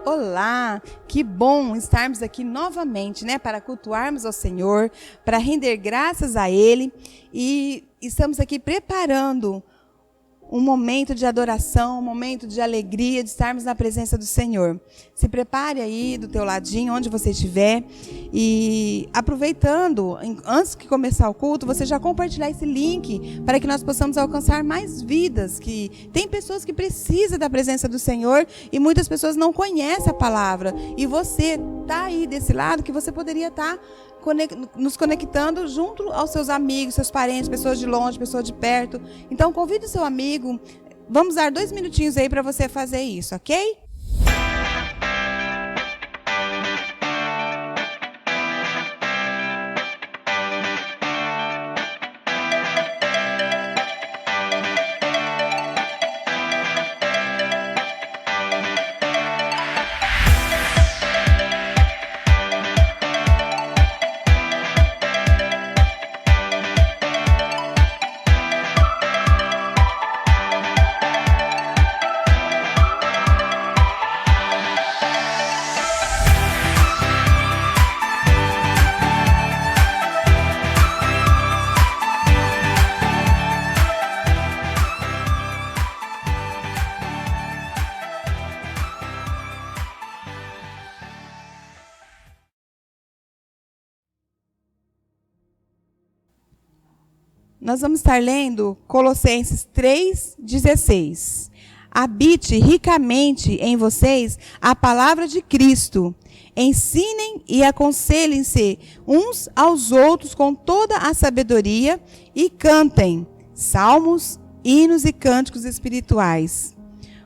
Olá, que bom estarmos aqui novamente, né, para cultuarmos ao Senhor, para render graças a Ele, e estamos aqui preparando um momento de adoração, um momento de alegria, de estarmos na presença do Senhor. Se prepare aí do teu ladinho, onde você estiver, e aproveitando, antes de começar o culto, você já compartilhar esse link para que nós possamos alcançar mais vidas, que tem pessoas que precisam da presença do Senhor e muitas pessoas não conhecem a palavra, e você está aí desse lado que você poderia estar nos conectando junto aos seus amigos, seus parentes, pessoas de longe, pessoas de perto. Então, convide o seu amigo. Vamos dar 2 minutinhos aí para você fazer isso, ok? Nós vamos estar lendo Colossenses 3,16. Habite ricamente em vocês a palavra de Cristo. Ensinem e aconselhem-se uns aos outros com toda a sabedoria e cantem salmos, hinos e cânticos espirituais,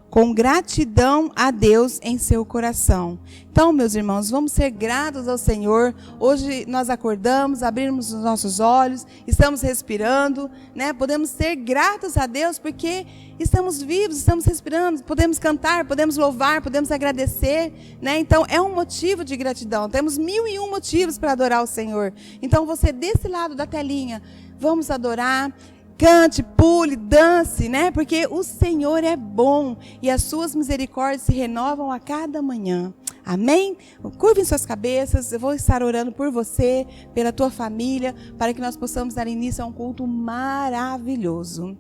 com gratidão a Deus em seu coração. Então, meus irmãos, vamos ser gratos ao Senhor. Hoje nós acordamos, abrimos os nossos olhos, estamos respirando, né? Podemos ser gratos a Deus porque estamos vivos, estamos respirando, podemos cantar, podemos louvar, podemos agradecer, né? Então, é um motivo de gratidão. Temos 1001 motivos para adorar o Senhor. Então, você desse lado da telinha, vamos adorar. Cante, pule, dance, né? Porque o Senhor é bom e as suas misericórdias se renovam a cada manhã. Amém? Curvem suas cabeças, eu vou estar orando por você, pela tua família, para que nós possamos dar início a um culto maravilhoso.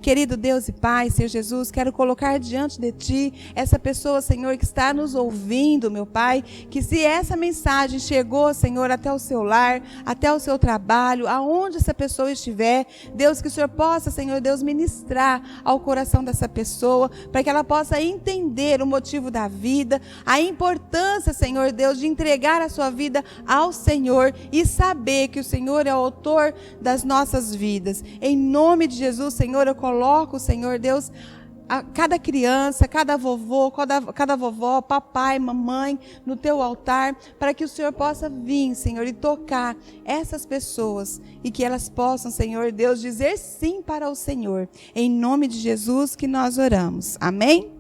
Querido Deus e Pai, Senhor Jesus, quero colocar diante de Ti essa pessoa, Senhor, que está nos ouvindo, meu Pai, que se essa mensagem chegou, Senhor, até o seu lar, até o seu trabalho, aonde essa pessoa estiver, Deus, que o Senhor possa, Senhor Deus, ministrar ao coração dessa pessoa, para que ela possa entender o motivo da vida, a importância, Senhor Deus, de entregar a sua vida ao Senhor e saber que o Senhor é o autor das nossas vidas. Em nome de Jesus, Senhor, eu coloco, Senhor Deus, a cada criança, cada vovô, cada vovó, papai, mamãe, no teu altar, para que o Senhor possa vir, Senhor, e tocar essas pessoas e que elas possam, Senhor Deus, dizer sim para o Senhor. Em nome de Jesus que nós oramos. Amém?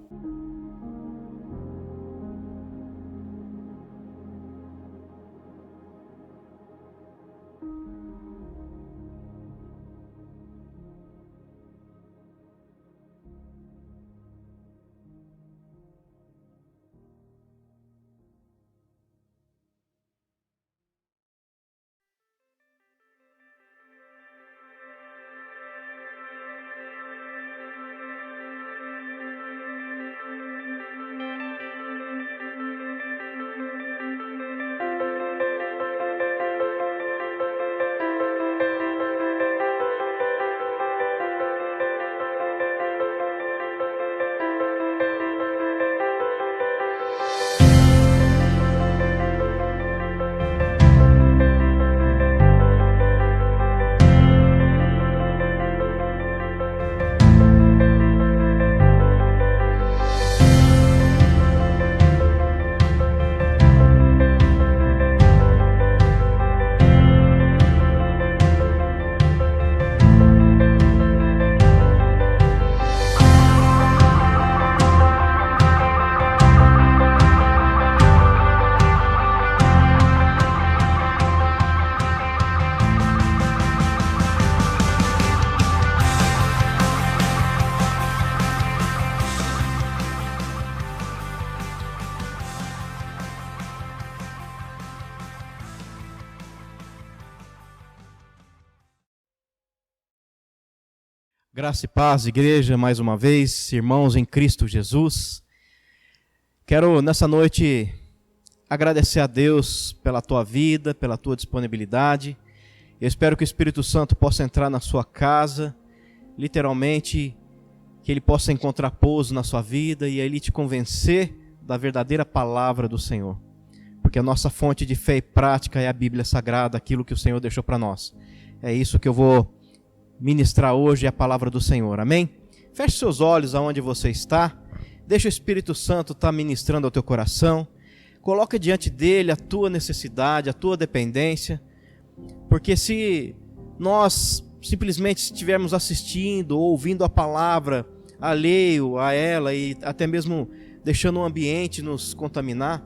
Graça e paz, igreja, mais uma vez, irmãos em Cristo Jesus. Quero nessa noite agradecer a Deus pela tua vida, pela tua disponibilidade. Eu espero que o Espírito Santo possa entrar na sua casa, literalmente, que ele possa encontrar pouso na sua vida e ele te convencer da verdadeira palavra do Senhor. Porque a nossa fonte de fé e prática é a Bíblia Sagrada, aquilo que o Senhor deixou para nós. É isso que eu vou ministrar hoje, é a palavra do Senhor, amém? Feche seus olhos aonde você está, deixa o Espírito Santo estar ministrando ao teu coração, coloca diante dele a tua necessidade, a tua dependência, porque se nós simplesmente estivermos assistindo ou ouvindo a palavra alheio a ela e até mesmo deixando o ambiente nos contaminar,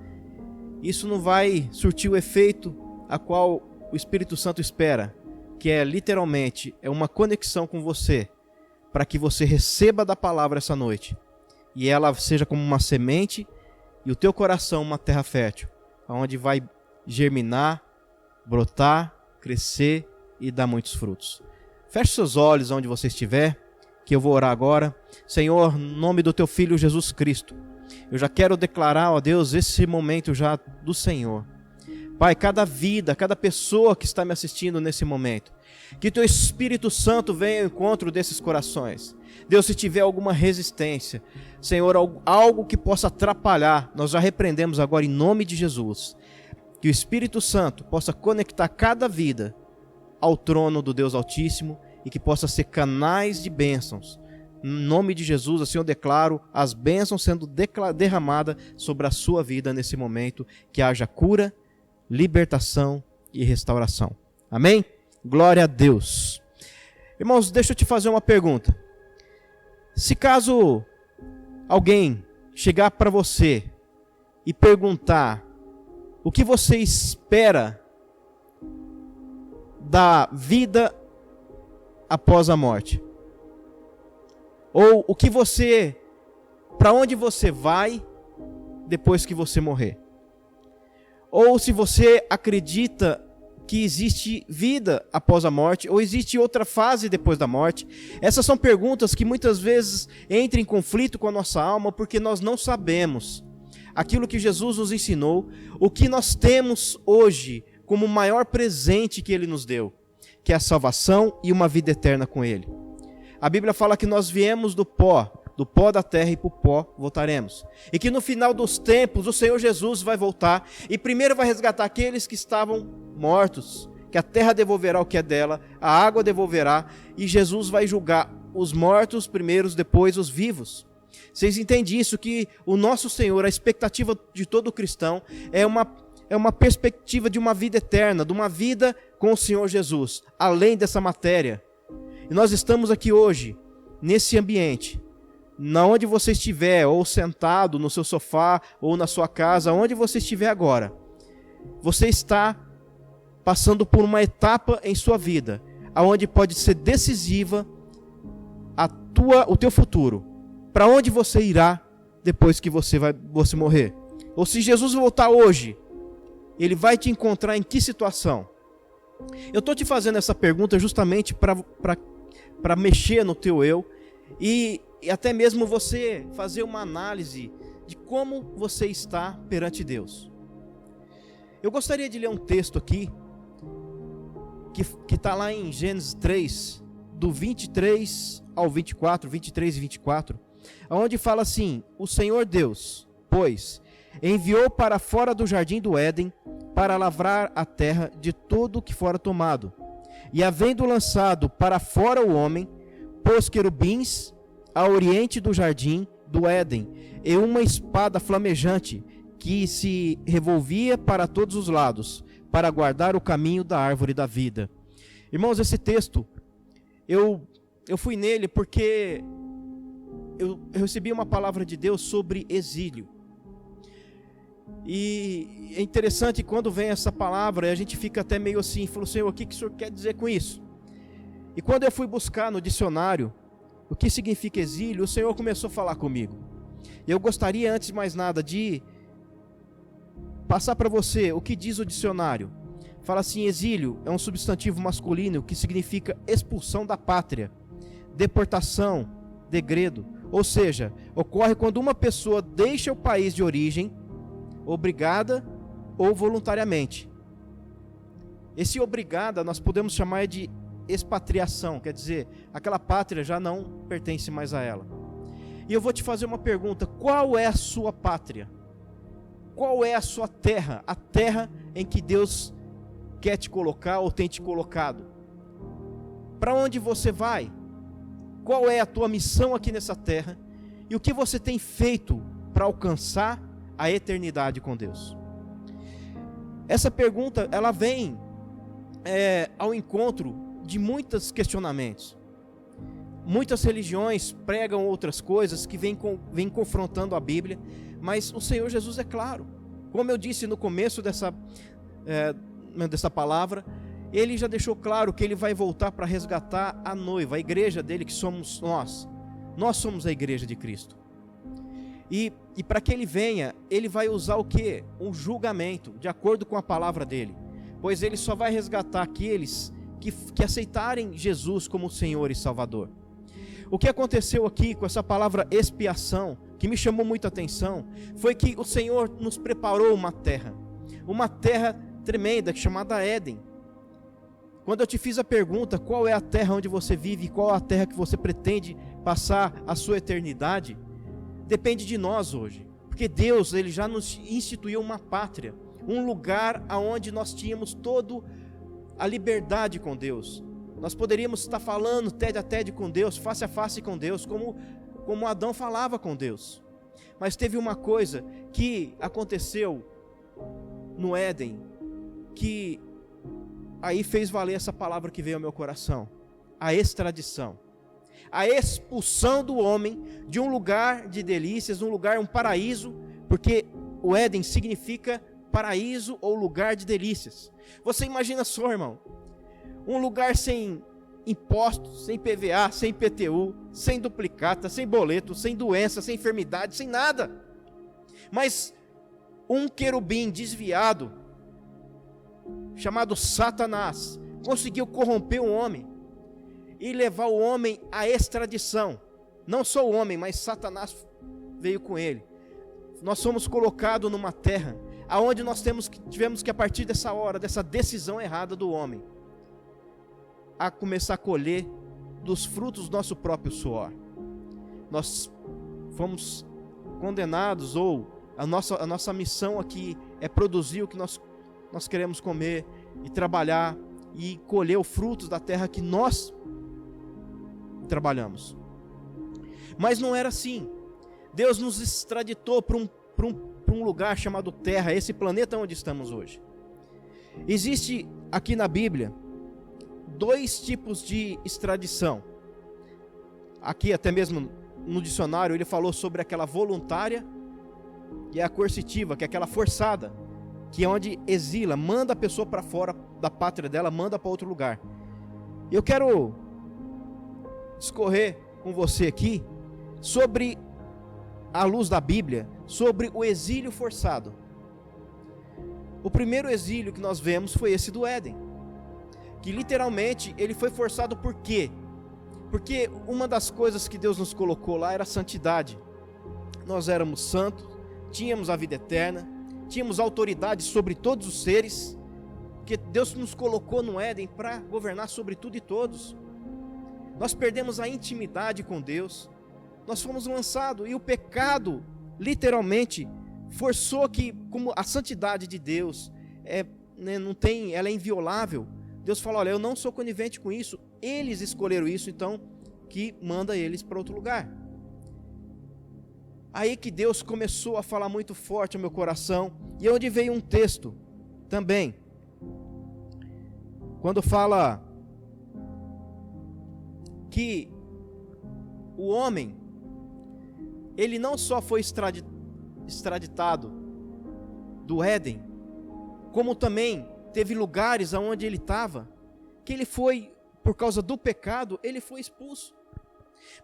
isso não vai surtir o efeito a qual o Espírito Santo espera, que é literalmente uma conexão com você, para que você receba da palavra essa noite, e ela seja como uma semente, e o teu coração uma terra fértil, onde vai germinar, brotar, crescer e dar muitos frutos. Feche seus olhos onde você estiver, que eu vou orar agora. Senhor, no nome do teu Filho Jesus Cristo, eu já quero declarar, ó Deus, esse momento já do Senhor. Pai, cada vida, cada pessoa que está me assistindo nesse momento, que teu Espírito Santo venha ao encontro desses corações. Deus, se tiver alguma resistência, Senhor, algo que possa atrapalhar, nós já repreendemos agora em nome de Jesus. Que o Espírito Santo possa conectar cada vida ao trono do Deus Altíssimo e que possa ser canais de bênçãos. Em nome de Jesus, assim eu declaro as bênçãos sendo derramadas sobre a sua vida nesse momento, que haja cura, libertação e restauração. Amém? Glória a Deus. Irmãos, deixa eu te fazer uma pergunta. Se caso alguém chegar para você e perguntar o que você espera da vida após a morte, ou o que você, para onde você vai depois que você morrer, ou se você acredita que existe vida após a morte, ou existe outra fase depois da morte. Essas são perguntas que muitas vezes entram em conflito com a nossa alma, porque nós não sabemos aquilo que Jesus nos ensinou, o que nós temos hoje como o maior presente que Ele nos deu, que é a salvação e uma vida eterna com Ele. A Bíblia fala que nós viemos do pó da terra e para o pó voltaremos. E que no final dos tempos o Senhor Jesus vai voltar e primeiro vai resgatar aqueles que estavam mortos, que a terra devolverá o que é dela, a água devolverá e Jesus vai julgar os mortos primeiros, depois os vivos. Vocês entendem isso? Que o nosso Senhor, a expectativa de todo cristão é uma perspectiva de uma vida eterna, de uma vida com o Senhor Jesus, além dessa matéria. E nós estamos aqui hoje, nesse ambiente, na onde você estiver, ou sentado no seu sofá, ou na sua casa, onde você estiver agora, você está passando por uma etapa em sua vida, aonde pode ser decisiva o teu futuro, para onde você irá depois que você morrer. Ou se Jesus voltar hoje, Ele vai te encontrar em que situação? Eu estou te fazendo essa pergunta justamente para mexer no teu eu, e até mesmo você fazer uma análise de como você está perante Deus. Eu gostaria de ler um texto aqui, que está lá em Gênesis 3, do 23 ao 24, 23 e 24, onde fala assim: o Senhor Deus, pois, enviou para fora do jardim do Éden, para lavrar a terra de tudo que fora tomado. E havendo lançado para fora o homem, pôs querubins a oriente do jardim do Éden, e uma espada flamejante, que se revolvia para todos os lados, para guardar o caminho da árvore da vida. Irmãos, esse texto, eu fui nele porque eu recebi uma palavra de Deus sobre exílio. E é interessante quando vem essa palavra, a gente fica até meio assim, falou: Senhor, o que o Senhor quer dizer com isso? E quando eu fui buscar no dicionário o que significa exílio, o Senhor começou a falar comigo. Eu gostaria, antes de mais nada, de passar para você o que diz o dicionário. Fala assim: exílio é um substantivo masculino que significa expulsão da pátria, deportação, degredo. Ou seja, ocorre quando uma pessoa deixa o país de origem, obrigada ou voluntariamente. Esse obrigada nós podemos chamar de expatriação, quer dizer, aquela pátria já não pertence mais a ela. E eu vou te fazer uma pergunta: qual é a sua pátria? Qual é a sua terra? A terra em que Deus quer te colocar ou tem te colocado? Para onde você vai? Qual é a tua missão aqui nessa terra? E o que você tem feito para alcançar a eternidade com Deus? Essa pergunta, ela vem ao encontro de muitos questionamentos. Muitas religiões pregam outras coisas que vêm confrontando a Bíblia, mas o Senhor Jesus é claro. Como eu disse no começo dessa palavra, Ele já deixou claro que Ele vai voltar para resgatar a noiva, a igreja dele, que somos nós. Nós somos a igreja de Cristo. E para que Ele venha, Ele vai usar o quê? Um julgamento, de acordo com a palavra dEle. Pois Ele só vai resgatar aqueles que aceitarem Jesus como Senhor e Salvador. O que aconteceu aqui com essa palavra expiação, que me chamou muita atenção, foi que o Senhor nos preparou uma terra tremenda, chamada Éden. Quando eu te fiz a pergunta, qual é a terra onde você vive, qual é a terra que você pretende passar a sua eternidade, depende de nós hoje, porque Deus, Ele já nos instituiu uma pátria, um lugar onde nós tínhamos toda a liberdade com Deus. Nós poderíamos estar falando tete a tete com Deus, face a face com Deus, como Adão falava com Deus. Mas teve uma coisa que aconteceu no Éden, que aí fez valer essa palavra que veio ao meu coração: a extradição, a expulsão do homem de um lugar de delícias, um paraíso, porque o Éden significa paraíso ou lugar de delícias. Você imagina só, irmão, um lugar sem impostos, sem PVA, sem IPTU, sem duplicata, sem boleto, sem doença, sem enfermidade, sem nada. Mas um querubim desviado, chamado Satanás, conseguiu corromper o homem e levar o homem à extradição. Não só o homem, mas Satanás veio com ele. Nós somos colocados numa terra aonde nós tivemos que, a partir dessa hora, dessa decisão errada do homem, a começar a colher dos frutos do nosso próprio suor. Nós fomos condenados, ou a nossa missão aqui é produzir o que nós queremos comer e trabalhar e colher os frutos da terra que nós trabalhamos. Mas não era assim. Deus nos extraditou para um lugar chamado Terra, esse planeta onde estamos hoje. Existe aqui na Bíblia 2 tipos de extradição. Aqui até mesmo no dicionário ele falou sobre aquela voluntária e a coercitiva, que é aquela forçada, que é onde exila, manda a pessoa para fora da pátria dela, manda para outro lugar. Eu quero discorrer com você aqui sobre, à luz da Bíblia, sobre o exílio forçado. O primeiro exílio que nós vemos foi esse do Éden, que literalmente ele foi forçado. Por quê? Porque uma das coisas que Deus nos colocou lá era a santidade. Nós éramos santos, tínhamos a vida eterna, tínhamos autoridade sobre todos os seres, que Deus nos colocou no Éden para governar sobre tudo e todos. Nós perdemos a intimidade com Deus, nós fomos lançados, e o pecado literalmente forçou que, como a santidade de Deus ela é inviolável, Deus falou: olha, eu não sou conivente com isso, eles escolheram isso, então que manda eles para outro lugar. Aí que Deus começou a falar muito forte ao meu coração, e onde veio um texto também, quando fala que o homem, ele não só foi extraditado do Éden, como também teve lugares onde ele estava, que ele foi, por causa do pecado, ele foi expulso.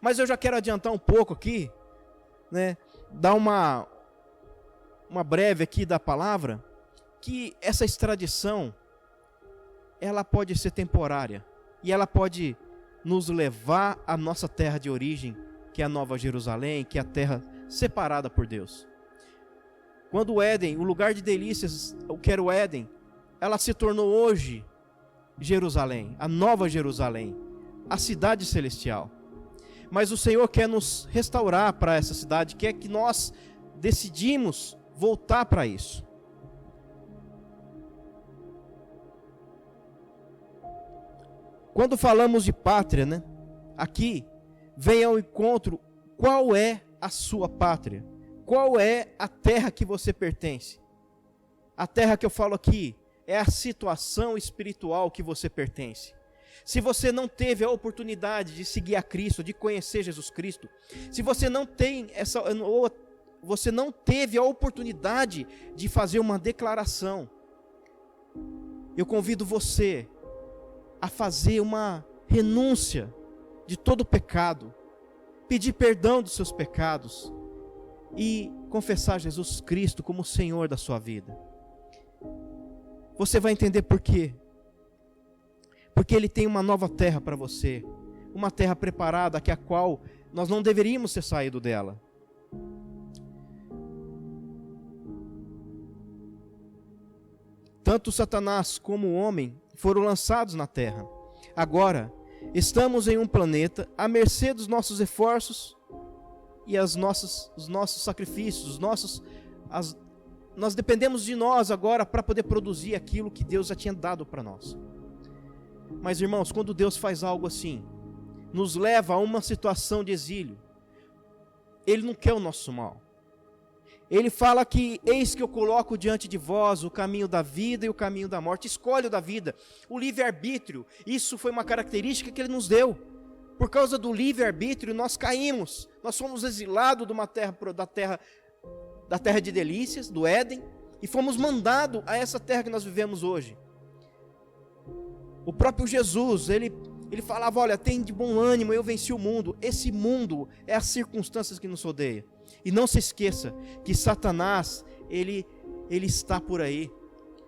Mas eu já quero adiantar um pouco aqui, dar uma breve aqui da palavra, que essa extradição, ela pode ser temporária, e ela pode nos levar à nossa terra de origem, que é a Nova Jerusalém, que é a terra separada por Deus. Quando o Éden, o lugar de delícias, o que era o Éden, ela se tornou hoje Jerusalém, a Nova Jerusalém, a cidade celestial. Mas o Senhor quer nos restaurar para essa cidade, quer que nós decidimos voltar para isso. Quando falamos de pátria, né? Aqui vem ao encontro qual é a sua pátria, qual é a terra que você pertence. A terra que eu falo aqui é a situação espiritual que você pertence. Se você não teve a oportunidade de seguir a Cristo, de conhecer Jesus Cristo, se você não tem essa, ou você não teve a oportunidade de fazer uma declaração, eu convido você a fazer uma renúncia de todo pecado, pedir perdão dos seus pecados e confessar Jesus Cristo como o Senhor da sua vida. Você vai entender por quê. Porque Ele tem uma nova terra para você, uma terra preparada, que a qual nós não deveríamos ter saído dela. Tanto Satanás como o homem foram lançados na terra. Agora, estamos em um planeta à mercê dos nossos esforços e os nossos sacrifícios, nós dependemos de nós agora para poder produzir aquilo que Deus já tinha dado para nós. Mas, irmãos, quando Deus faz algo assim, nos leva a uma situação de exílio, Ele não quer o nosso mal. Ele fala que, eis que eu coloco diante de vós o caminho da vida e o caminho da morte. Escolhe o da vida, o livre-arbítrio. Isso foi uma característica que Ele nos deu. Por causa do livre-arbítrio, nós caímos. Nós fomos exilados de uma terra, da terra de delícias, do Éden, e fomos mandados a essa terra que nós vivemos hoje. O próprio Jesus, ele falava, olha, tem de bom ânimo, eu venci o mundo. Esse mundo é as circunstâncias que nos rodeiam. E não se esqueça que Satanás, ele está por aí.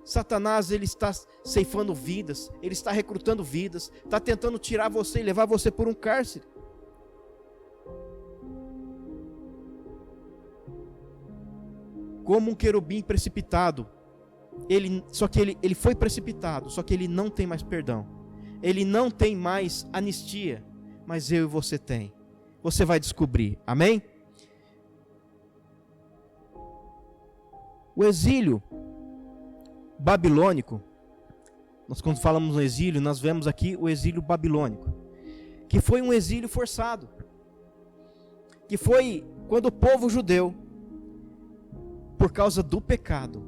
Satanás, ele está ceifando vidas, ele está recrutando vidas, está tentando tirar você e levar você por um cárcere. Como um querubim precipitado. Só que ele foi precipitado, só que ele não tem mais perdão. Ele não tem mais anistia, mas eu e você tem. Você vai descobrir, amém? O exílio babilônico, nós quando falamos no exílio, nós vemos aqui o exílio babilônico, que foi um exílio forçado, que foi quando o povo judeu, por causa do pecado,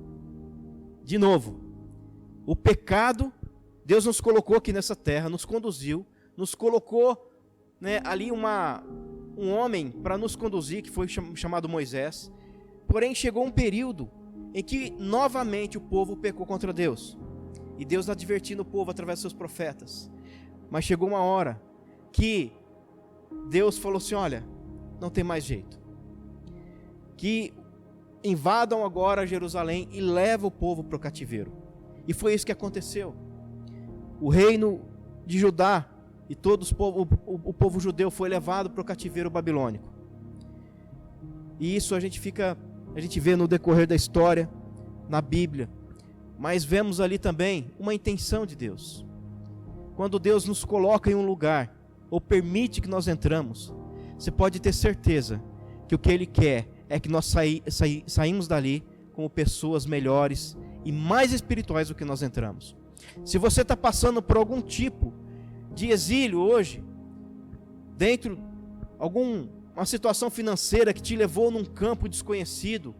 de novo, o pecado, Deus nos colocou aqui nessa terra, nos conduziu, nos colocou, né, ali um homem para nos conduzir, que foi chamado Moisés. Porém chegou um período em que novamente o povo pecou contra Deus, e Deus advertindo o povo através dos seus profetas. Mas chegou uma hora que Deus falou assim, olha, não tem mais jeito, que invadam agora Jerusalém e levam o povo para o cativeiro. E foi isso que aconteceu. O reino de Judá e todos o povo judeu foi levado para o cativeiro babilônico. E isso a gente vê no decorrer da história, na Bíblia. Mas vemos ali também uma intenção de Deus. Quando Deus nos coloca em um lugar, ou permite que nós entramos, você pode ter certeza que o que Ele quer é que nós saímos dali como pessoas melhores e mais espirituais do que nós entramos. Se você está passando por algum tipo de exílio hoje, dentro uma situação financeira que te levou num campo desconhecido,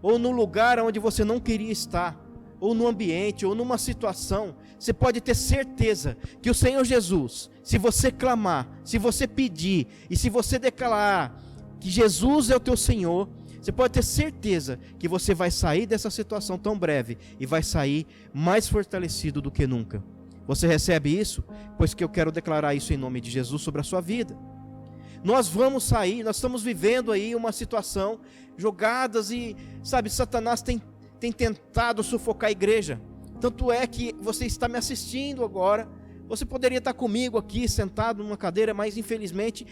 ou num lugar onde você não queria estar, ou num ambiente, ou numa situação, você pode ter certeza que o Senhor Jesus, se você clamar, se você pedir, e se você declarar que Jesus é o teu Senhor, você pode ter certeza que você vai sair dessa situação tão breve, e vai sair mais fortalecido do que nunca. Você recebe isso? Pois que eu quero declarar isso em nome de Jesus sobre a sua vida. Nós vamos sair, nós estamos vivendo aí uma situação jogadas e, sabe, Satanás tem tentado sufocar a igreja. Tanto é que você está me assistindo agora, Você poderia estar comigo aqui, sentado numa cadeira, mas infelizmente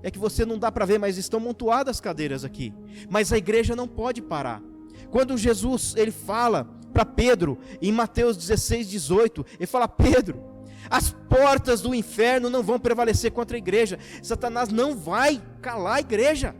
é que você não dá para ver, mas estão montoadas as cadeiras aqui. Mas a igreja não pode parar. Quando Jesus ele fala para Pedro, em Mateus 16:18, ele fala: Pedro, as portas do inferno não vão prevalecer contra a igreja. Satanás não vai calar a igreja.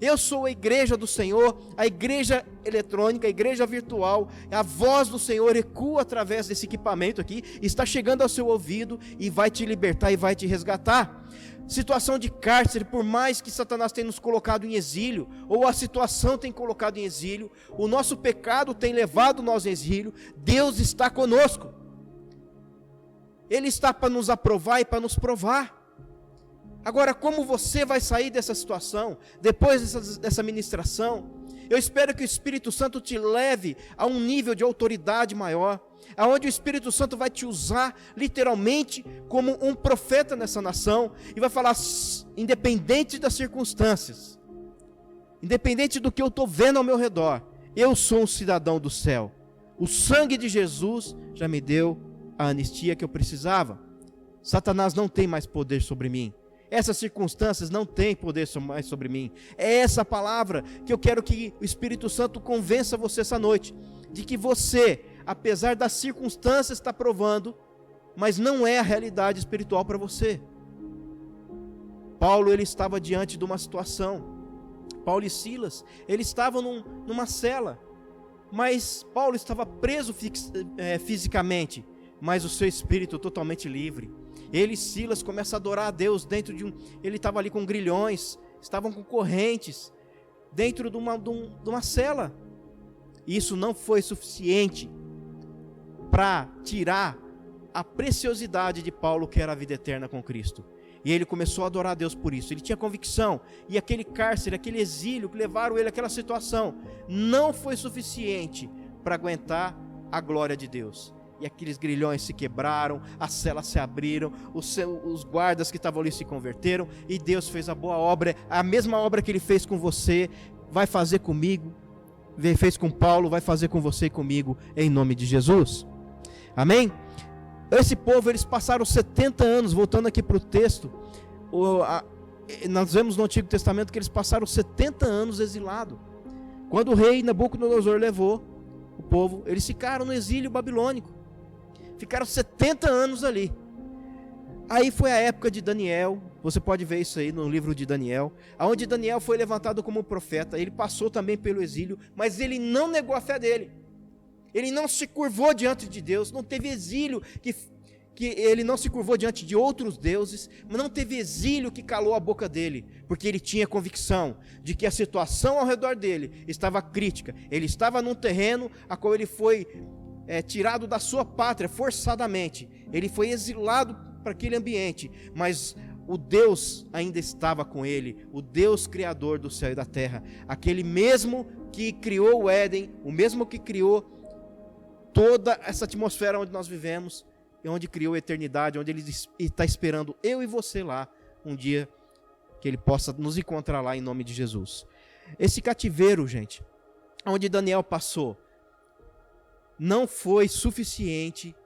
Eu sou a igreja do Senhor, a igreja eletrônica, a igreja virtual. A voz do Senhor ecoa através desse equipamento aqui, está chegando ao seu ouvido e vai te libertar e vai te resgatar. Situação de cárcere, por mais que Satanás tenha nos colocado em exílio, ou a situação tenha colocado em exílio, o nosso pecado tem levado nós em exílio, Deus está conosco. Ele está para nos aprovar e para nos provar. Agora, como você vai sair dessa situação, depois dessa ministração? Eu espero que o Espírito Santo te leve a um nível de autoridade maior, aonde o Espírito Santo vai te usar literalmente como um profeta nessa nação, e vai falar, independente das circunstâncias, independente do que eu estou vendo ao meu redor, eu sou um cidadão do céu. O sangue de Jesus já me deu a anistia que eu precisava. Satanás não tem mais poder sobre mim. Essas circunstâncias não têm poder mais sobre mim. É essa palavra que eu quero que o Espírito Santo convença você essa noite, de que você, apesar das circunstâncias estar provando, mas não é a realidade espiritual para você. Paulo, ele estava diante de uma situação. Paulo e Silas, eles estavam numa cela, mas Paulo estava preso fisicamente, mas o seu espírito totalmente livre. Ele e Silas começam a adorar a Deus dentro de ele estava ali com grilhões, estavam com correntes, dentro de uma cela. Isso não foi suficiente para tirar a preciosidade de Paulo, que era a vida eterna com Cristo. E ele começou a adorar a Deus por isso. Ele tinha convicção, e aquele cárcere, aquele exílio que levaram ele àquela situação, não foi suficiente para aguentar a glória de Deus. E aqueles grilhões se quebraram, as celas se abriram, os guardas que estavam ali se converteram, e Deus fez a boa obra, a mesma obra que Ele fez com você, vai fazer comigo, fez com Paulo, vai fazer com você e comigo, em nome de Jesus. Amém? Esse povo, eles passaram 70 anos, voltando aqui para o texto, nós vemos no Antigo Testamento que eles passaram 70 anos exilados. Quando o rei Nabucodonosor levou o povo, eles ficaram no exílio babilônico. Ficaram 70 anos ali. Aí foi a época de Daniel. Você pode ver isso aí no livro de Daniel, onde Daniel foi levantado como profeta. Ele passou também pelo exílio, mas ele não negou a fé dele. Ele não se curvou diante de Deus. Não teve exílio que ele não se curvou diante de outros deuses, mas não teve exílio que calou a boca dele, porque ele tinha convicção de que a situação ao redor dele estava crítica. Ele estava num terreno a qual ele foi tirado da sua pátria forçadamente. Ele foi exilado para aquele ambiente, mas o Deus ainda estava com ele, o Deus criador do céu e da terra, aquele mesmo que criou o Éden, o mesmo que criou toda essa atmosfera onde nós vivemos, e onde criou a eternidade, onde Ele está esperando eu e você lá, um dia que Ele possa nos encontrar lá em nome de Jesus. Esse cativeiro, gente, onde Daniel passou, não foi suficiente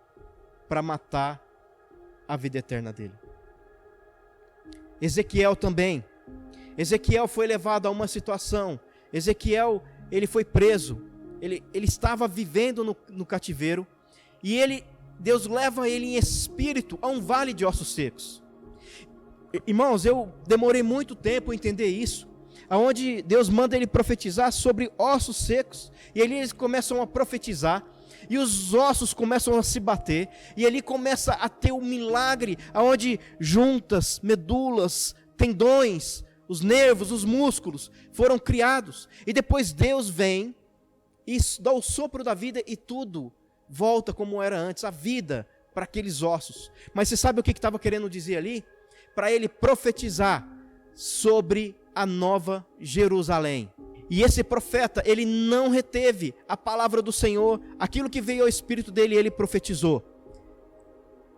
para matar a vida eterna dele. Ezequiel também. Ezequiel foi levado a uma situação. Ezequiel, ele foi preso. Ele estava vivendo no cativeiro. E Deus leva ele em espírito a um vale de ossos secos. Irmãos, eu demorei muito tempo a entender isso. Aonde Deus manda ele profetizar sobre ossos secos. E eles começam a profetizar. E os ossos começam a se bater. E ali começa a ter um milagre, onde juntas, medulas, tendões, os nervos, os músculos foram criados. E depois Deus vem e dá o sopro da vida e tudo volta como era antes, a vida para aqueles ossos. Mas você sabe o que estava querendo dizer ali? Para ele profetizar sobre a nova Jerusalém. E esse profeta, ele não reteve a palavra do Senhor, aquilo que veio ao espírito dele, ele profetizou.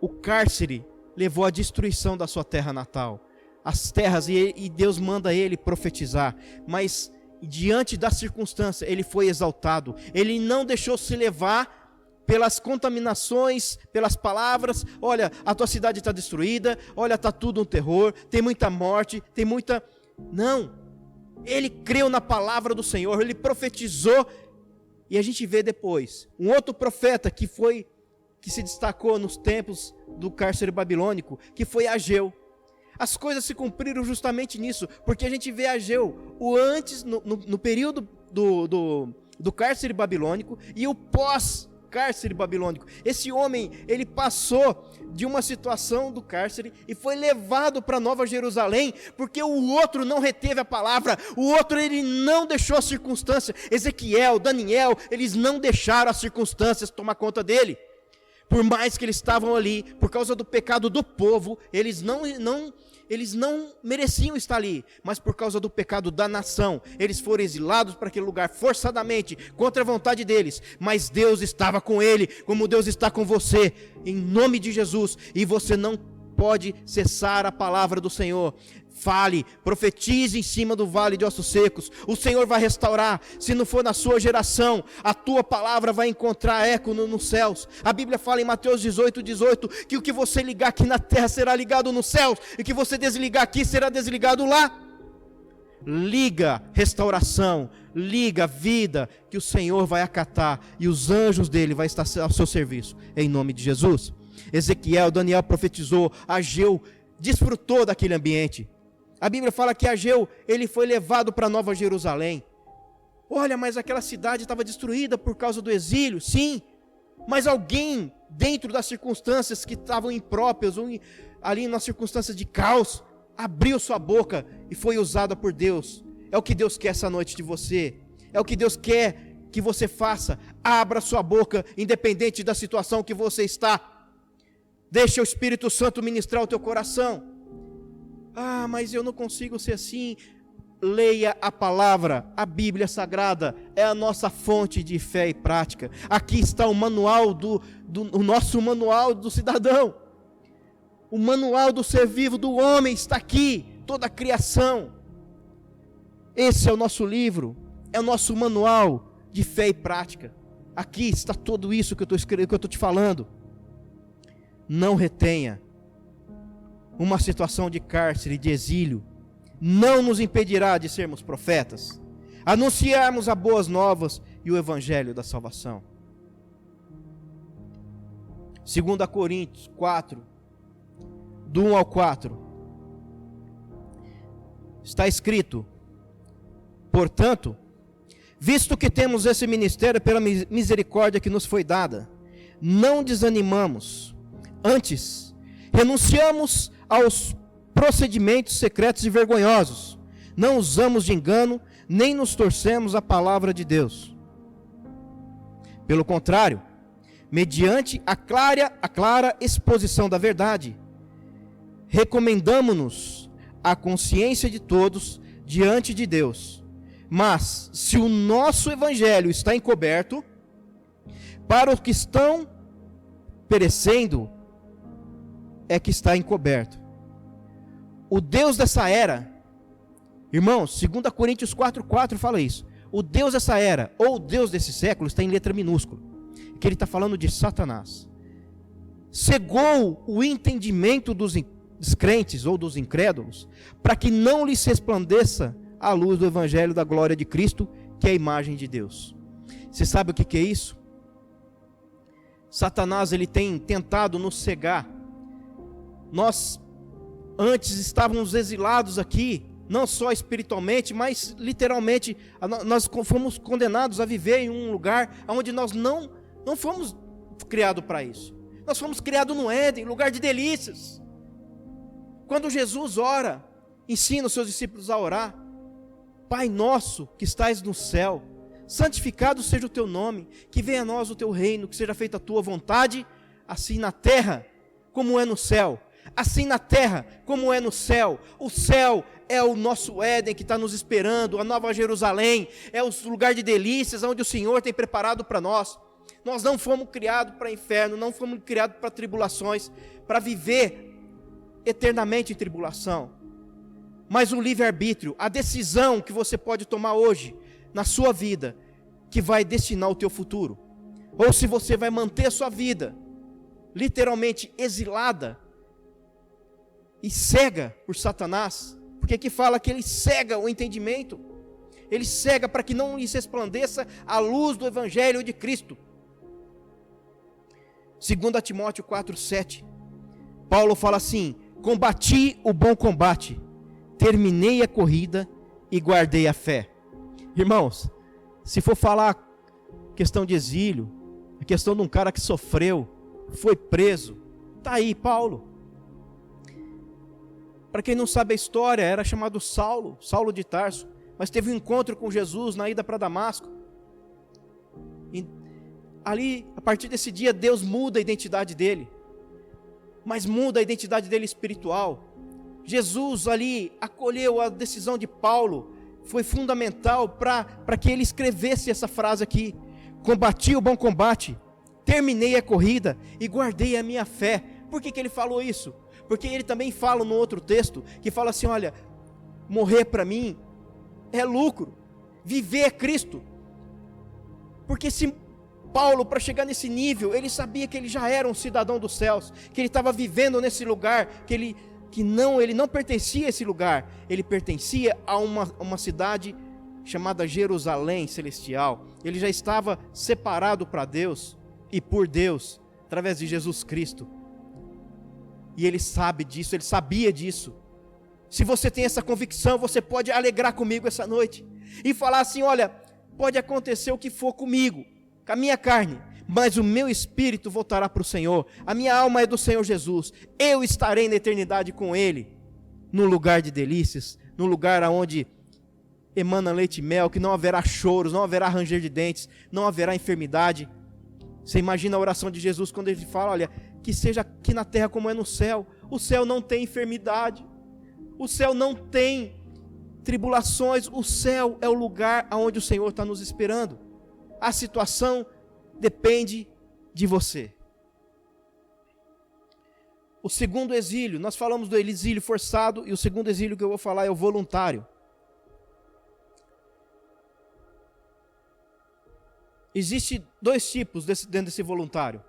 O cárcere levou à destruição da sua terra natal, as terras, e Deus manda ele profetizar, mas diante da circunstância, ele foi exaltado, ele não deixou se levar pelas contaminações, pelas palavras. Olha, a tua cidade está destruída, olha, está tudo um terror, tem muita morte, tem muita... Não, ele creu na palavra do Senhor, ele profetizou. E a gente vê depois, um outro profeta que se destacou nos tempos do cárcere babilônico, que foi Ageu. As coisas se cumpriram justamente nisso, porque a gente vê Ageu, no período do cárcere babilônico e o pós-cárcere babilônico. Esse homem, ele passou de uma situação do cárcere e foi levado para Nova Jerusalém, porque o outro não reteve a palavra, o outro ele não deixou a circunstância. Ezequiel, Daniel, eles não deixaram as circunstâncias tomar conta dele. Por mais que eles estavam ali, por causa do pecado do povo, eles não mereciam estar ali, mas por causa do pecado da nação, eles foram exilados para aquele lugar forçadamente, contra a vontade deles, mas Deus estava com ele, como Deus está com você, em nome de Jesus, e você não pode cessar a palavra do Senhor. Fale, profetize em cima do vale de ossos secos. O Senhor vai restaurar. Se não for na sua geração, a tua palavra vai encontrar eco nos céus. A Bíblia fala em Mateus 18, que o que você ligar aqui na terra será ligado nos céus, e o que você desligar aqui será desligado lá. Liga restauração, liga vida, que o Senhor vai acatar, e os anjos dele vai estar ao seu serviço, em nome de Jesus. Ezequiel, Daniel profetizou, Ageu desfrutou daquele ambiente. A Bíblia fala que Ageu, ele foi levado para Nova Jerusalém. Olha, mas aquela cidade estava destruída por causa do exílio, sim, mas alguém, dentro das circunstâncias que estavam impróprias, ou ali nas circunstâncias de caos, abriu sua boca e foi usada por Deus. É o que Deus quer essa noite de você, é o que Deus quer que você faça. Abra sua boca, independente da situação que você está. Deixa o Espírito Santo ministrar o teu coração. Ah, mas eu não consigo ser assim. Leia a palavra, a Bíblia Sagrada é a nossa fonte de fé e prática. Aqui está o manual o nosso manual do cidadão. O manual do ser vivo do homem está aqui, toda a criação. Esse é o nosso livro, é o nosso manual de fé e prática. Aqui está tudo isso que eu estou te falando. Não retenha. Uma situação de cárcere, de exílio, não nos impedirá de sermos profetas, anunciarmos as boas novas e o evangelho da salvação. 2 Coríntios 4, do 1 ao 4, está escrito: portanto, visto que temos esse ministério pela misericórdia que nos foi dada, não desanimamos, antes, renunciamos aos procedimentos secretos e vergonhosos, não usamos de engano, nem nos torcemos a palavra de Deus. Pelo contrário, mediante a clara exposição da verdade, recomendamo-nos à consciência de todos diante de Deus. Mas, se o nosso evangelho está encoberto, para os que estão perecendo, é que está encoberto. O Deus dessa era, irmãos, 2 Coríntios 4,4 fala isso. O Deus dessa era, ou o Deus desse século, está em letra minúscula, que ele está falando de Satanás. Cegou o entendimento dos descrentes ou dos incrédulos, para que não lhes resplandeça a luz do evangelho da glória de Cristo, que é a imagem de Deus. Você sabe o que é isso? Satanás, ele tem tentado nos cegar. Nós antes estávamos exilados aqui, não só espiritualmente, mas literalmente, nós fomos condenados a viver em um lugar onde nós não fomos criados para isso. Nós fomos criados no Éden, lugar de delícias. Quando Jesus ora, ensina os seus discípulos a orar: Pai nosso que estais no céu, santificado seja o teu nome, que venha a nós o teu reino, que seja feita a tua vontade, assim na terra como é no céu. Assim na terra como é no céu. O céu é o nosso Éden que está nos esperando, a Nova Jerusalém, é o lugar de delícias onde o Senhor tem preparado para nós. Nós não fomos criados para inferno, não fomos criados para tribulações, para viver eternamente em tribulação. Mas o livre-arbítrio, a decisão que você pode tomar hoje, na sua vida, que vai destinar o teu futuro. ou se você vai manter a sua vida literalmente exilada e cega por Satanás, porque aqui fala que ele cega o entendimento, ele cega para que não lhes resplandeça a luz do Evangelho de Cristo. 2 Timóteo 4,7, Paulo fala assim: combati o bom combate, terminei a corrida e guardei a fé. Irmãos, se for falar questão de exílio, a questão de um cara que sofreu, foi preso, está aí Paulo. Para quem não sabe a história, era chamado Saulo de Tarso, mas teve um encontro com Jesus na ida para Damasco. E ali, a partir desse dia, Deus muda a identidade dele, mas muda a identidade dele espiritual. Jesus ali acolheu a decisão de Paulo, foi fundamental para que ele escrevesse essa frase aqui: combati o bom combate, terminei a corrida e guardei a minha fé. Por que ele falou isso? Porque ele também fala no outro texto, que fala assim: olha, morrer para mim é lucro, viver é Cristo. Porque se Paulo, para chegar nesse nível, ele sabia que ele já era um cidadão dos céus, que ele estava vivendo nesse lugar, que ele não pertencia a esse lugar, ele pertencia a uma cidade chamada Jerusalém Celestial. Ele já estava separado para Deus e por Deus, através de Jesus Cristo. E ele sabe disso, ele sabia disso. Se você tem essa convicção, você pode alegrar comigo essa noite e falar assim: olha, pode acontecer o que for comigo, com a minha carne, mas o meu espírito voltará para o Senhor, a minha alma é do Senhor Jesus, eu estarei na eternidade com Ele, no lugar de delícias, no lugar onde emana leite e mel, que não haverá choros, não haverá ranger de dentes, não haverá enfermidade. Você imagina a oração de Jesus quando ele fala: olha, que seja aqui na terra como é no céu. O céu não tem enfermidade, o céu não tem tribulações, o céu é o lugar onde o Senhor está nos esperando. A situação depende de você. O segundo exílio, nós falamos do exílio forçado, e o segundo exílio que eu vou falar é o voluntário. Existem dois tipos dentro desse voluntário,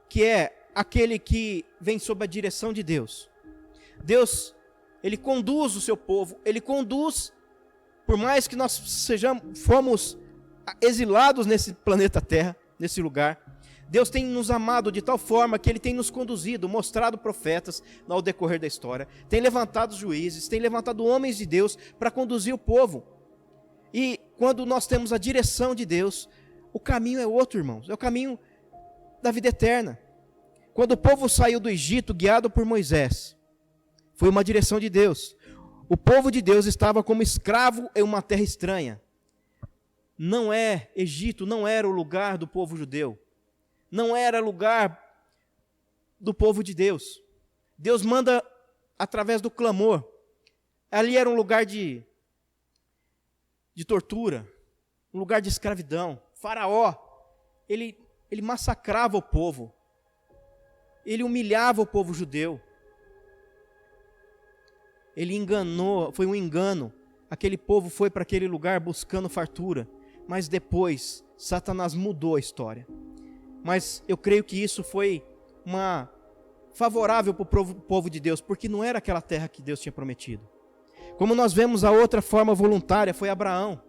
que é aquele que vem sob a direção de Deus. Deus, Ele conduz o seu povo, Ele conduz, por mais que nós fomos exilados nesse planeta Terra, nesse lugar, Deus tem nos amado de tal forma que Ele tem nos conduzido, mostrado profetas ao decorrer da história, tem levantado juízes, tem levantado homens de Deus para conduzir o povo. E quando nós temos a direção de Deus, o caminho é outro, irmãos, é o caminho da vida eterna. Quando o povo saiu do Egito, guiado por Moisés, foi uma direção de Deus. O povo de Deus estava como escravo em uma terra estranha. Egito não era o lugar do povo judeu, não era lugar do povo de Deus. Deus manda através do clamor. Ali era um lugar de tortura, um lugar de escravidão. Faraó, ele massacrava o povo, ele humilhava o povo judeu, ele enganou, foi um engano, aquele povo foi para aquele lugar buscando fartura, mas depois Satanás mudou a história. Mas eu creio que isso foi favorável para o povo de Deus, porque não era aquela terra que Deus tinha prometido. Como nós vemos, a outra forma voluntária foi Abraão.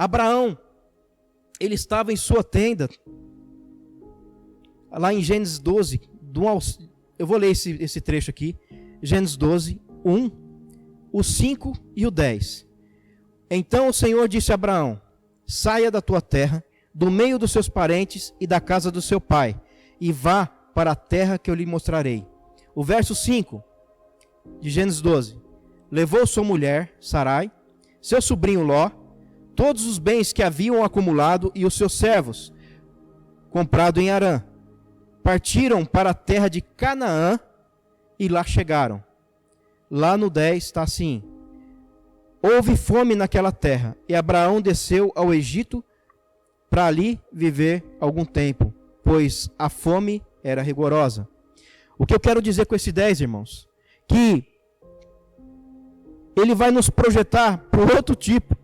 Abraão, ele estava em sua tenda, lá em Gênesis 12, eu vou ler esse trecho aqui, Gênesis 12, 1, o 5 e o 10. Então o Senhor disse a Abraão: saia da tua terra, do meio dos seus parentes e da casa do seu pai, e vá para a terra que eu lhe mostrarei. O verso 5 de Gênesis 12: levou sua mulher, Sarai, seu sobrinho Ló, todos os bens que haviam acumulado e os seus servos, comprado em Harã. Partiram para a terra de Canaã e lá chegaram. Lá no 10 está assim: houve fome naquela terra, e Abraão desceu ao Egito para ali viver algum tempo, pois a fome era rigorosa. O que eu quero dizer com esse 10, irmãos? Que ele vai nos projetar para outro tipo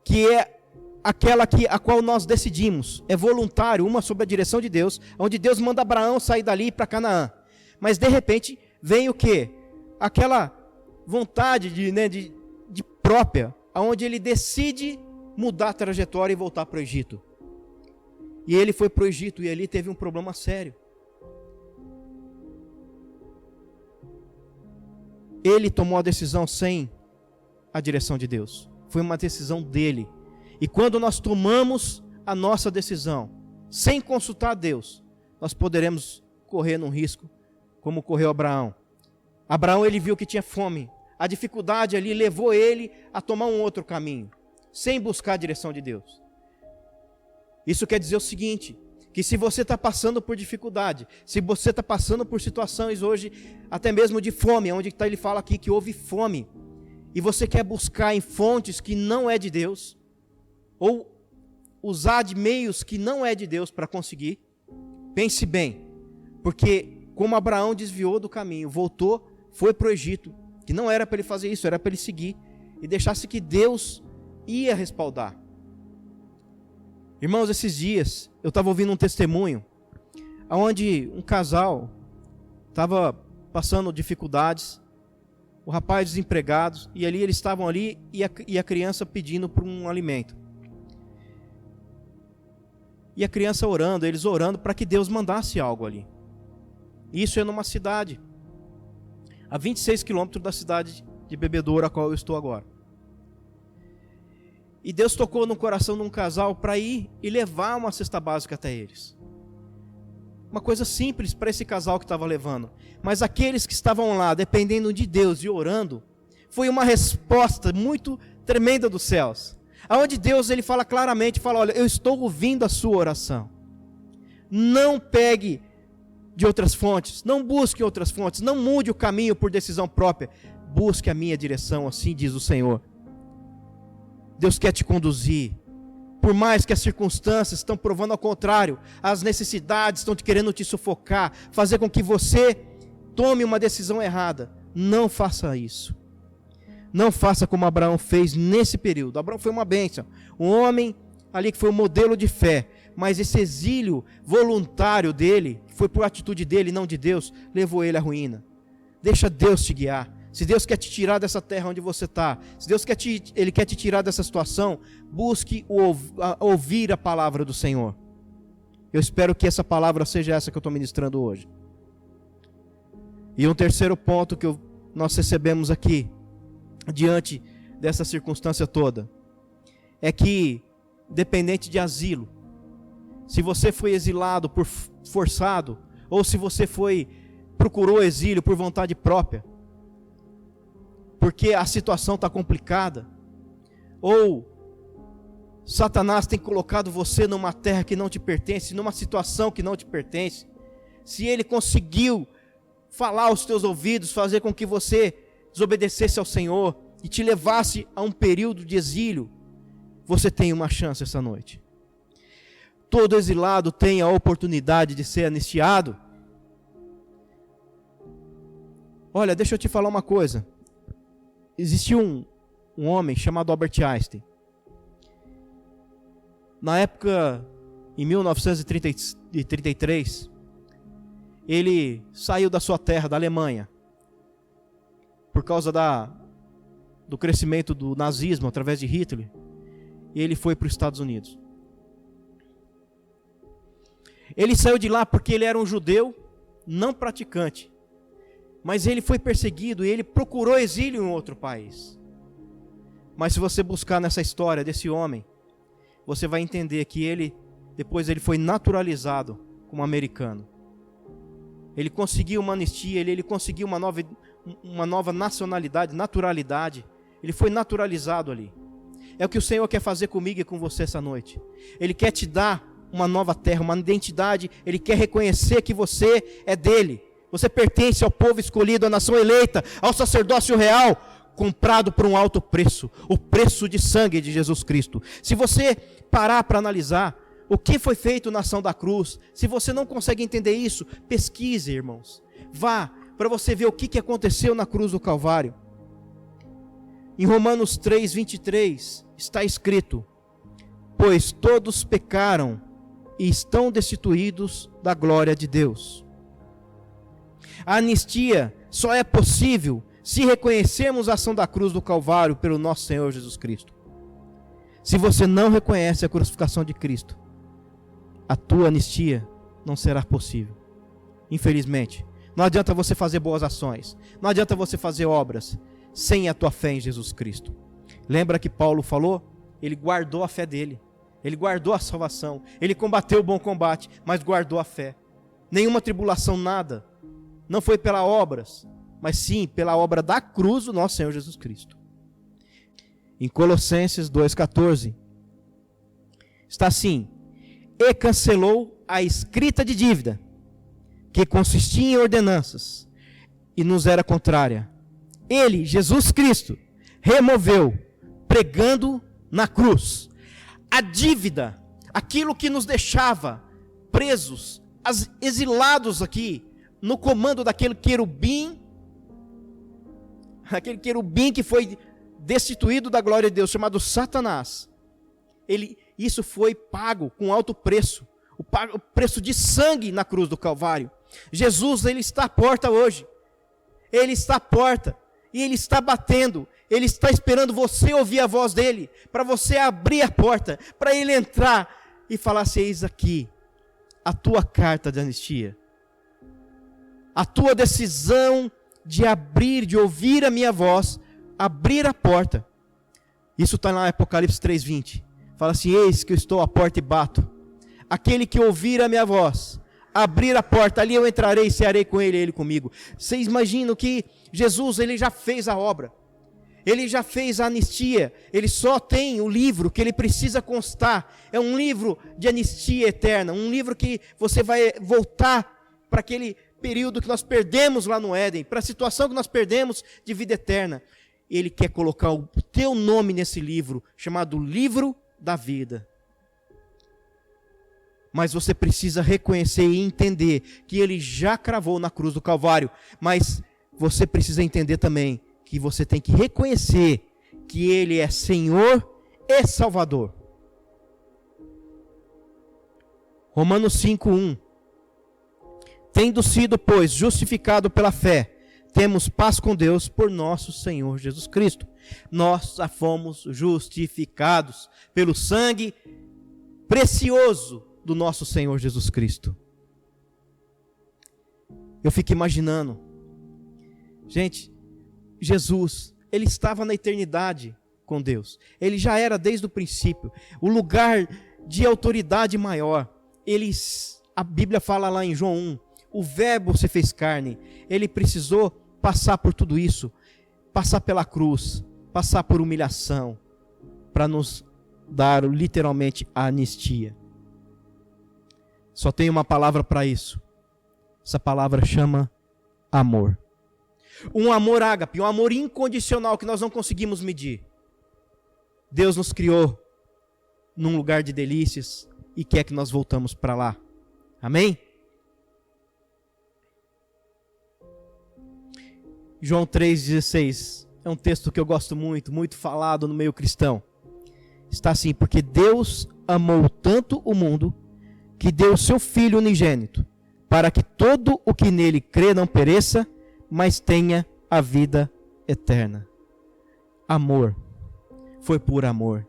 que é aquela a qual nós decidimos, é voluntário, uma sob a direção de Deus, onde Deus manda Abraão sair dali para Canaã. Mas de repente vem o quê? Aquela vontade de própria, onde ele decide mudar a trajetória e voltar para o Egito. E ele foi para o Egito e ali teve um problema sério. Ele tomou a decisão sem a direção de Deus. Foi uma decisão dele. E quando nós tomamos a nossa decisão sem consultar a Deus, nós poderemos correr num risco, como correu Abraão. Abraão, ele viu que tinha fome. A dificuldade ali levou ele a tomar um outro caminho, sem buscar a direção de Deus. Isso quer dizer o seguinte, que se você está passando por dificuldade, se você está passando por situações hoje, até mesmo de fome, onde ele fala aqui que houve fome, e você quer buscar em fontes que não é de Deus, ou usar de meios que não é de Deus para conseguir, pense bem, porque como Abraão desviou do caminho, voltou, foi para o Egito, que não era para ele fazer isso, era para ele seguir, e deixasse que Deus ia respaldar. Irmãos, esses dias, eu estava ouvindo um testemunho, onde um casal estava passando dificuldades, o rapaz desempregado, e ali eles estavam ali, e a criança pedindo por um alimento. E a criança orando, eles orando para que Deus mandasse algo ali. Isso é numa cidade, a 26 quilômetros da cidade de Bebedouro, a qual eu estou agora. E Deus tocou no coração de um casal para ir e levar uma cesta básica até eles. Uma coisa simples para esse casal que estava levando. Mas aqueles que estavam lá, dependendo de Deus e orando, foi uma resposta muito tremenda dos céus. Aonde Deus ele fala claramente, fala, olha, eu estou ouvindo a sua oração. Não pegue de outras fontes, não busque outras fontes, não mude o caminho por decisão própria. Busque a minha direção, assim diz o Senhor. Deus quer te conduzir. Por mais que as circunstâncias estão provando ao contrário, as necessidades estão querendo te sufocar, fazer com que você tome uma decisão errada. Não faça isso. Não faça como Abraão fez nesse período. Abraão foi uma bênção. Um homem ali que foi um modelo de fé. Mas esse exílio voluntário dele, foi por atitude dele, não de Deus, levou ele à ruína. Deixa Deus te guiar. Se Deus quer te tirar dessa terra onde você está, se Deus Ele quer te tirar dessa situação, busque ouvir a palavra do Senhor. Eu espero que essa palavra seja essa que eu estou ministrando hoje. E um terceiro ponto que nós recebemos aqui, diante dessa circunstância toda, é que, dependente de asilo, se você foi exilado por forçado, ou se você procurou exílio por vontade própria, porque a situação está complicada, ou Satanás tem colocado você numa terra que não te pertence, numa situação que não te pertence, se ele conseguiu falar aos teus ouvidos, fazer com que você desobedecesse ao Senhor e te levasse a um período de exílio, você tem uma chance essa noite. Todo exilado tem a oportunidade de ser anistiado. Olha, deixa eu te falar uma coisa. Existiu um homem chamado Albert Einstein. Na época, em 1933, ele saiu da sua terra, da Alemanha, por causa do crescimento do nazismo através de Hitler, e ele foi para os Estados Unidos. Ele saiu de lá porque ele era um judeu não praticante, mas ele foi perseguido e ele procurou exílio em outro país. Mas se você buscar nessa história desse homem, você vai entender que depois ele foi naturalizado como americano. Ele conseguiu uma anistia, ele conseguiu uma nova nacionalidade, naturalidade. Ele foi naturalizado ali. É o que o Senhor quer fazer comigo e com você essa noite. Ele quer te dar uma nova terra, uma identidade. Ele quer reconhecer que você é dele. Você pertence ao povo escolhido, à nação eleita, ao sacerdócio real, comprado por um alto preço, o preço de sangue de Jesus Cristo. Se você parar para analisar o que foi feito na ação da cruz, se você não consegue entender isso, pesquise, irmãos. Vá para você ver o que aconteceu na cruz do Calvário. Em Romanos 3:23 está escrito: pois todos pecaram e estão destituídos da glória de Deus. A anistia só é possível se reconhecermos a ação da cruz do Calvário pelo nosso Senhor Jesus Cristo. Se você não reconhece a crucificação de Cristo, a tua anistia não será possível. Infelizmente, não adianta você fazer boas ações, não adianta você fazer obras sem a tua fé em Jesus Cristo. Lembra que Paulo falou? Ele guardou a fé dele, ele guardou a salvação, ele combateu o bom combate, mas guardou a fé. Nenhuma tribulação, nada, não foi pelas obras, mas sim pela obra da cruz do nosso Senhor Jesus Cristo. Em Colossenses 2,14 está assim: e cancelou a escrita de dívida, que consistia em ordenanças, e nos era contrária. Ele, Jesus Cristo, removeu, pregando na cruz, a dívida, aquilo que nos deixava presos, exilados aqui, no comando daquele querubim que foi destituído da glória de Deus, chamado Satanás. Isso foi pago com alto preço, o preço de sangue na cruz do Calvário. Jesus, ele está à porta hoje, ele está à porta, e ele está batendo, ele está esperando você ouvir a voz dele, para você abrir a porta, para ele entrar e falar assim: eis aqui a tua carta de anistia, a tua decisão de abrir, de ouvir a minha voz, abrir a porta. Isso está lá em Apocalipse 3:20, fala assim: eis que eu estou à porta e bato, aquele que ouvir a minha voz, abrir a porta, ali eu entrarei e cearei com ele e ele comigo. Vocês imaginam que Jesus, ele já fez a obra, ele já fez a anistia, ele só tem o livro que ele precisa constar, é um livro de anistia eterna, um livro que você vai voltar para aquele período que nós perdemos lá no Éden, para a situação que nós perdemos de vida eterna. Ele quer colocar o teu nome nesse livro, chamado Livro da Vida. Mas você precisa reconhecer e entender que ele já cravou na cruz do Calvário. Mas você precisa entender também que você tem que reconhecer que ele é Senhor e Salvador. Romanos 5:1. Tendo sido, pois, justificado pela fé, temos paz com Deus por nosso Senhor Jesus Cristo. Nós já fomos justificados pelo sangue precioso do nosso Senhor Jesus Cristo. Eu fico imaginando, gente, Jesus, ele estava na eternidade com Deus, ele já era desde o princípio, o lugar de autoridade maior. A Bíblia fala lá em João 1, o verbo se fez carne, ele precisou passar por tudo isso, passar pela cruz, passar por humilhação, para nos dar literalmente a anistia. Só tem uma palavra para isso. Essa palavra chama amor. Um amor ágape, um amor incondicional que nós não conseguimos medir. Deus nos criou num lugar de delícias e quer que nós voltamos para lá. Amém? João 3,16 é um texto que eu gosto muito, muito falado no meio cristão. Está assim: porque Deus amou tanto o mundo que deu o seu Filho unigênito, para que todo o que nele crê não pereça, mas tenha a vida eterna. Amor. Foi por amor.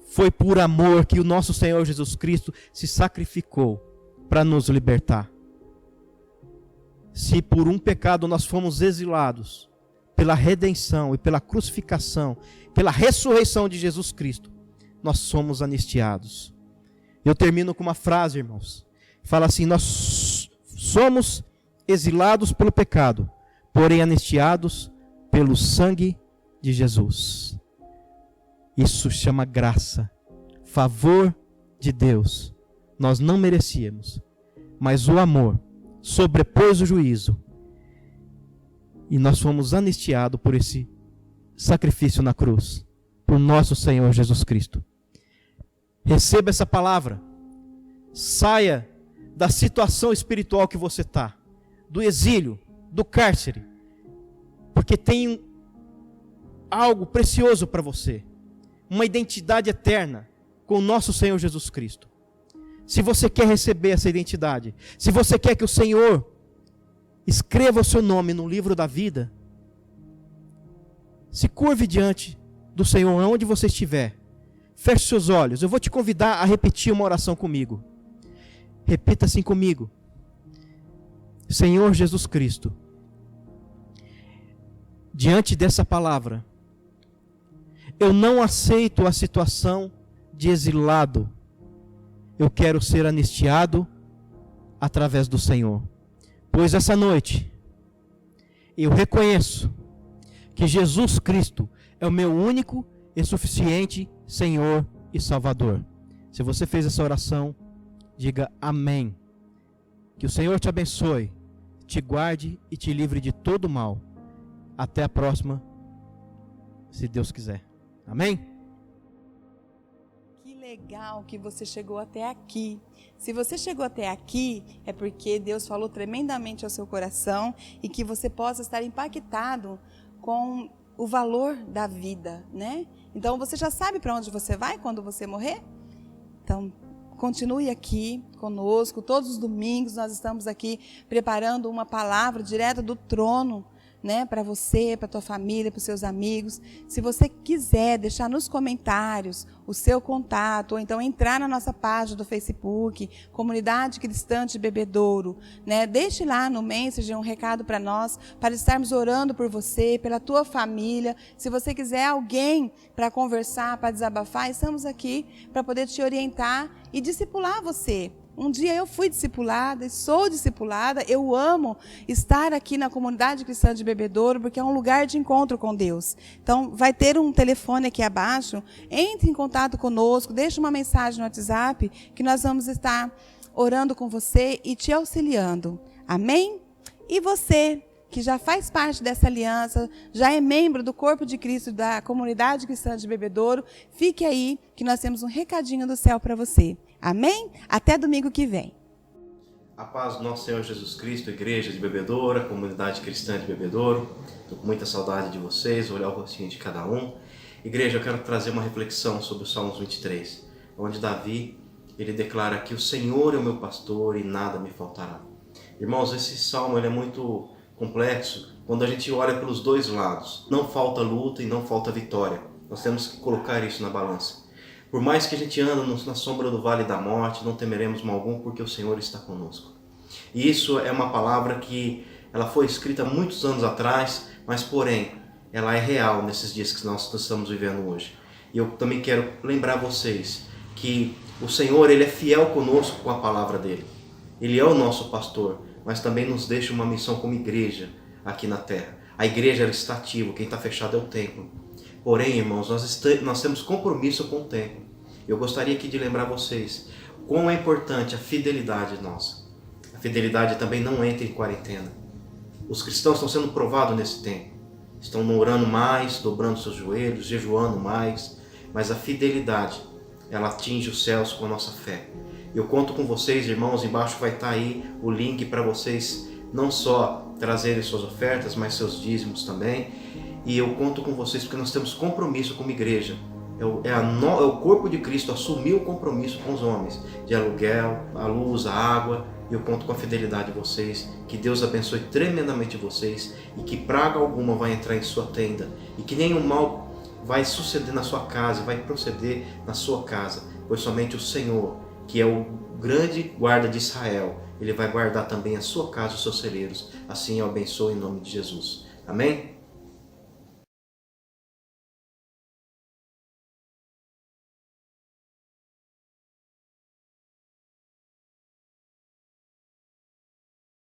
Foi por amor que o nosso Senhor Jesus Cristo se sacrificou para nos libertar. Se por um pecado nós fomos exilados, pela redenção e pela crucificação, pela ressurreição de Jesus Cristo, nós somos anistiados. Eu termino com uma frase, irmãos. Fala assim: nós somos exilados pelo pecado, porém anistiados pelo sangue de Jesus. Isso chama graça, favor de Deus. Nós não merecíamos, mas o amor sobrepôs o juízo e nós fomos anistiados por esse sacrifício na cruz, por nosso Senhor Jesus Cristo. Receba essa palavra. Saia da situação espiritual que você está, do exílio, do cárcere, porque tem algo precioso para você, uma identidade eterna com o nosso Senhor Jesus Cristo. Se você quer receber essa identidade, se você quer que o Senhor escreva o seu nome no livro da vida, se curve diante do Senhor, onde você estiver. Feche seus olhos. Eu vou te convidar a repetir uma oração comigo. Repita assim comigo. Senhor Jesus Cristo, diante dessa palavra, eu não aceito a situação de exilado. Eu quero ser anistiado através do Senhor. Pois essa noite, eu reconheço que Jesus Cristo é o meu único e suficiente Senhor e Salvador. Se você fez essa oração, diga amém. Que o Senhor te abençoe, te guarde e te livre de todo mal. Até a próxima, se Deus quiser. Amém? Que legal que você chegou até aqui. Se você chegou até aqui, é porque Deus falou tremendamente ao seu coração e que você possa estar impactado com o valor da vida, né? Então, você já sabe para onde você vai quando você morrer? Então, continue aqui conosco. Todos os domingos nós estamos aqui preparando uma palavra direto do trono, né, para você, para a tua família, para os seus amigos. Se você quiser deixar nos comentários o seu contato, ou então entrar na nossa página do Facebook, Comunidade Cristã de Bebedouro, né, deixe lá no Messenger um recado para nós, para estarmos orando por você, pela tua família. Se você quiser alguém para conversar, para desabafar, estamos aqui para poder te orientar e discipular você. Um dia eu fui discipulada e sou discipulada. Eu amo estar aqui na Comunidade Cristã de Bebedouro, porque é um lugar de encontro com Deus. Então, vai ter um telefone aqui abaixo. Entre em contato conosco, deixe uma mensagem no WhatsApp, que nós vamos estar orando com você e te auxiliando. Amém? E você, que já faz parte dessa aliança, já é membro do corpo de Cristo da Comunidade Cristã de Bebedouro, fique aí, que nós temos um recadinho do céu para você. Amém? Até domingo que vem. A paz do nosso Senhor Jesus Cristo, Igreja de Bebedouro, a Comunidade Cristã de Bebedouro. Estou com muita saudade de vocês, olhar o rostinho de cada um. Igreja, eu quero trazer uma reflexão sobre o Salmos 23, onde Davi, ele declara que o Senhor é o meu pastor e nada me faltará. Irmãos, esse salmo ele é muito complexo quando a gente olha pelos dois lados. Não falta luta e não falta vitória. Nós temos que colocar isso na balança. Por mais que a gente ande na sombra do vale da morte, não temeremos mal algum, porque o Senhor está conosco. E isso é uma palavra que ela foi escrita muitos anos atrás, mas porém, ela é real nesses dias que nós estamos vivendo hoje. E eu também quero lembrar vocês que o Senhor ele é fiel conosco com a palavra dele. Ele é o nosso pastor, mas também nos deixa uma missão como igreja aqui na terra. A igreja ela está ativa, quem está fechado é o templo. Porém, irmãos, nós temos compromisso com o tempo. Eu gostaria aqui de lembrar vocês quão é importante a fidelidade nossa. A fidelidade também não entra em quarentena. Os cristãos estão sendo provados nesse tempo. Estão orando mais, dobrando seus joelhos, jejuando mais. Mas a fidelidade, ela atinge os céus com a nossa fé. Eu conto com vocês, irmãos, embaixo vai estar aí o link para vocês não só trazerem suas ofertas, mas seus dízimos também. E eu conto com vocês porque nós temos compromisso como igreja. É o corpo de Cristo assumir o compromisso com os homens, de aluguel, a luz, a água. E eu conto com a fidelidade de vocês. Que Deus abençoe tremendamente vocês e que praga alguma vai entrar em sua tenda e que nenhum mal vai suceder na sua casa, vai proceder na sua casa, pois somente o Senhor, que é o grande guarda de Israel, Ele vai guardar também a sua casa e os seus celeiros. Assim eu abençoo em nome de Jesus. Amém?